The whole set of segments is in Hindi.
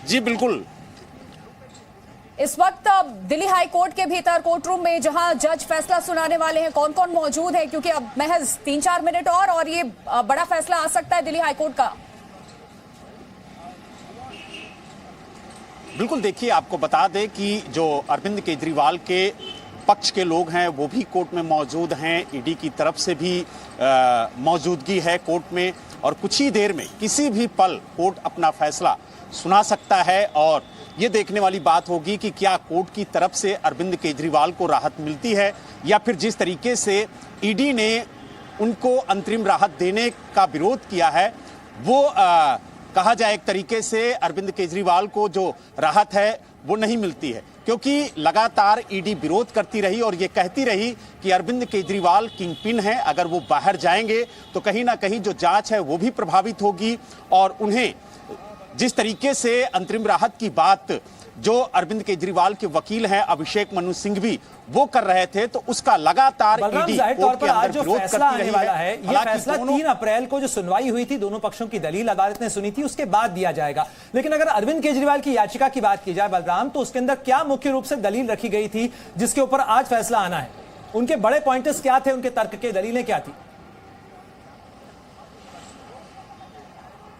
जी बिल्कुल। इस वक्त दिल्ली हाई कोर्ट के भीतर कोर्ट रूम में जहां जज फैसला सुनाने वाले हैं, कौन कौन मौजूद है? क्योंकि अब महज 3-4 मिनट और ये बड़ा फैसला आ सकता है दिल्ली हाई कोर्ट का। बिल्कुल, देखिए आपको बता दें कि जो अरविंद केजरीवाल के पक्ष के लोग हैं वो भी कोर्ट में मौजूद हैं। ईडी की तरफ से भी मौजूदगी है कोर्ट में, और कुछ ही देर में किसी भी पल कोर्ट अपना फैसला सुना सकता है। और ये देखने वाली बात होगी कि क्या कोर्ट की तरफ से अरविंद केजरीवाल को राहत मिलती है, या फिर जिस तरीके से ईडी ने उनको अंतरिम राहत देने का विरोध किया है वो कहा जाए एक तरीके से अरविंद केजरीवाल को जो राहत है वो नहीं मिलती है, क्योंकि लगातार ईडी विरोध करती रही और ये कहती रही कि अरविंद केजरीवाल किंगपिन है, अगर वो बाहर जाएंगे तो कहीं ना कहीं जो जांच है वो भी प्रभावित होगी। और उन्हें जिस तरीके से अंतरिम राहत की बात जो अरविंद केजरीवाल के वकील हैं अभिषेक मनु सिंह भी वो कर रहे थे, तो उसका लगातार ईडी कोर्ट के अंदर विरोध करती रही है। ये फैसला 3 अप्रैल को जो सुनवाई हुई थी, दोनों पक्षों की दलील अदालत ने सुनी थी, उसके बाद दिया जाएगा। लेकिन अगर अरविंद केजरीवाल की याचिका की बात की जाए बलराम, तो उसके अंदर क्या मुख्य रूप से दलील रखी गई थी जिसके ऊपर आज फैसला आना है? उनके बड़े पॉइंटर्स क्या थे, उनके तर्क के दलीलें क्या थी?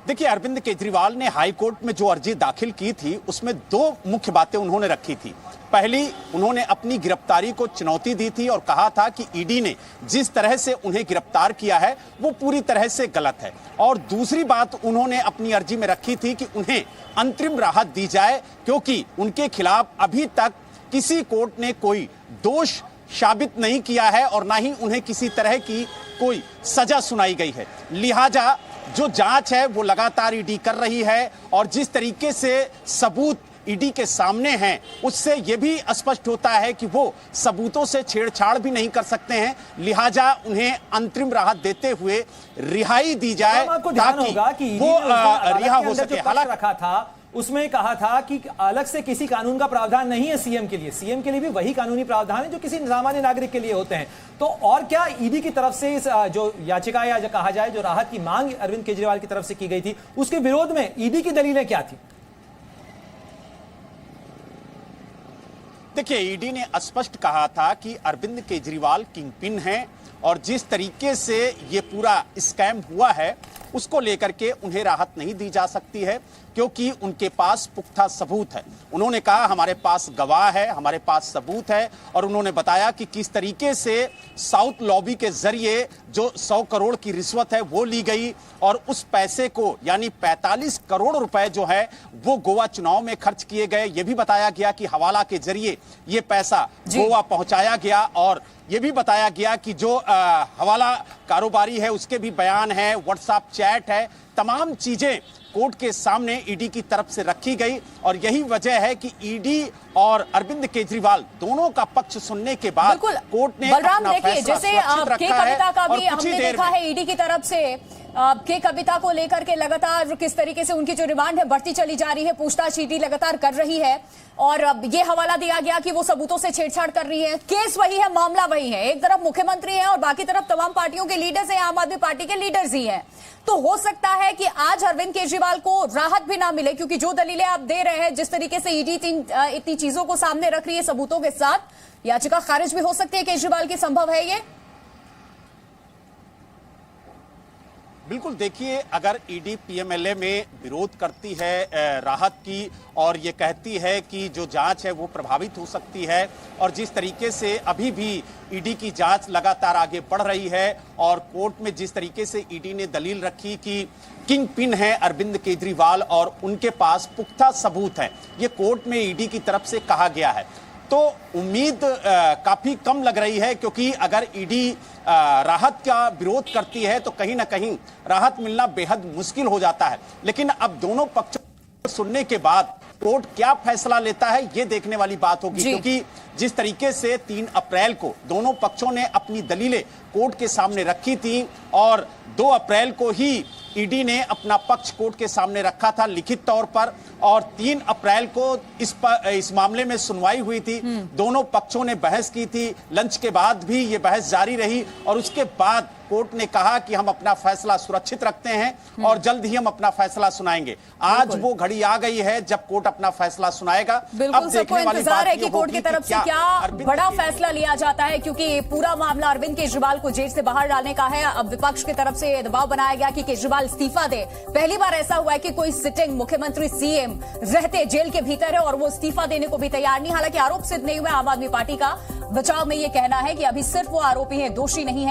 देखिए, अरविंद केजरीवाल ने हाई कोर्ट में जो अर्जी दाखिल की थी उसमें 2 मुख्य बातें उन्होंने रखी थी। पहली, उन्होंने अपनी गिरफ्तारी को चुनौती दी थी और कहा था कि ईडी ने जिस तरह से उन्हें गिरफ्तार किया है वो पूरी तरह से गलत है। और दूसरी बात उन्होंने अपनी अर्जी में रखी थी कि उन्हें अंतरिम राहत दी जाए, क्योंकि उनके खिलाफ अभी तक किसी कोर्ट ने कोई दोष साबित नहीं किया है और ना ही उन्हें किसी तरह की कोई सजा सुनाई गई है। लिहाजा जो जांच है वो लगातार ईडी कर रही है, और जिस तरीके से सबूत ईडी के सामने हैं उससे यह भी स्पष्ट होता है कि वो सबूतों से छेड़छाड़ भी नहीं कर सकते हैं। लिहाजा उन्हें अंतरिम राहत देते हुए रिहाई दी जाए ताकि वो रिहा हो सके। हालांकि रखा था उसमें कहा था कि अलग से किसी कानून का प्रावधान नहीं है सीएम के लिए, सीएम के लिए भी वही कानूनी प्रावधान है जो किसी सामान्य नागरिक के लिए होते हैं। तो और क्या ईडी की तरफ से इस जो याचिका या जो कहा जाए जो राहत की मांग अरविंद केजरीवाल की तरफ से की गई थी उसके विरोध में ईडी की दलीलें क्या थी? देखिए, ईडी ने स्पष्ट कहा था कि अरविंद केजरीवाल किंगपिन हैं, और जिस तरीके से ये पूरा स्कैम हुआ है उसको लेकर के उन्हें राहत नहीं दी जा सकती है, क्योंकि उनके पास पुख्ता सबूत है। उन्होंने कहा हमारे पास गवाह है, हमारे पास सबूत है, और उन्होंने बताया कि किस तरीके से साउथ लॉबी के जरिए जो 100 करोड़ की रिश्वत है वो ली गई, और उस पैसे को यानी 45 करोड़ रुपए जो है वो गोवा चुनाव में खर्च किए गए। ये भी बताया गया कि हवाला के जरिए ये पैसा गोवा पहुंचाया गया, और ये भी बताया गया कि जो हवाला कारोबारी है उसके भी बयान है, व्हाट्सएप चैट है, तमाम चीजें कोर्ट के सामने ईडी की तरफ से रखी गई। और यही वजह है कि ईडी और अरविंद केजरीवाल दोनों का पक्ष सुनने के बाद कोर्ट ने अपना फैसला सुरक्षित रखा है। और हमने देखा है ईडी की तरफ से के कविता को लेकर के लगातार किस तरीके से उनकी जो रिमांड है बढ़ती चली जा रही है, पूछताछ ईडी लगातार कर रही है, और अब ये हवाला दिया गया कि वो सबूतों से छेड़छाड़ कर रही है। केस वही है, मामला वही है, एक तरफ मुख्यमंत्री है और बाकी तरफ तमाम पार्टियों के लीडर्स हैं, आम आदमी पार्टी के लीडर्स ही हैं। तो हो सकता है कि आज अरविंद केजरीवाल को राहत भी ना मिले, क्योंकि जो दलीलें आप दे रहे हैं, जिस तरीके से ईडी इतनी चीजों को सामने रख रही है सबूतों के साथ, याचिका खारिज भी हो सकती है केजरीवाल की, संभव है ये? बिल्कुल, देखिए, अगर ईडी पीएमएलए में विरोध करती है राहत की और ये कहती है कि जो जांच है वो प्रभावित हो सकती है, और जिस तरीके से अभी भी ईडी की जांच लगातार आगे बढ़ रही है, और कोर्ट में जिस तरीके से ईडी ने दलील रखी कि किंग पिन है अरविंद केजरीवाल और उनके पास पुख्ता सबूत है, ये कोर्ट में ईडी की तरफ से कहा गया है, तो उम्मीद काफी कम लग रही है। क्योंकि अगर ईडी राहत का विरोध करती है तो कहीं ना कहीं राहत मिलना बेहद मुश्किल हो जाता है। लेकिन अब दोनों पक्षों को सुनने के बाद कोर्ट क्या फैसला लेता है ये देखने वाली बात होगी, क्योंकि जिस तरीके से 3 अप्रैल को दोनों पक्षों ने अपनी दलीलें कोर्ट के सामने रखी थी और 2 अप्रैल को ही ईडी ने अपना पक्ष कोर्ट के सामने रखा था लिखित तौर पर, और 3 अप्रैल को इस मामले में सुनवाई हुई थी। दोनों पक्षों ने बहस की थी, लंच के बाद भी ये बहस जारी रही, और उसके बाद कोर्ट ने कहा कि हम अपना फैसला सुरक्षित रखते हैं और जल्द ही हम अपना फैसला सुनाएंगे। आज वो घड़ी आ गई है जब कोर्ट अपना फैसला सुनाएगा। बिल्कुल, सबको इंतजार है कि कोर्ट की तरफ से क्या बड़ा फैसला लिया जाता है, क्योंकि पूरा मामला अरविंद केजरीवाल को जेल से बाहर डालने का है। अब विपक्ष की तरफ से दबाव बनाया गया कि केजरीवाल इस्तीफा दे। पहली बार ऐसा हुआ है कि कोई सिटिंग मुख्यमंत्री सीएम रहते जेल के भीतर है और वो इस्तीफा देने को भी तैयार नहीं। हालांकि आरोप सिद्ध नहीं हुआ। आम आदमी पार्टी का बचाव में ये कहना है कि अभी सिर्फ वो आरोपी हैं, दोषी नहीं है।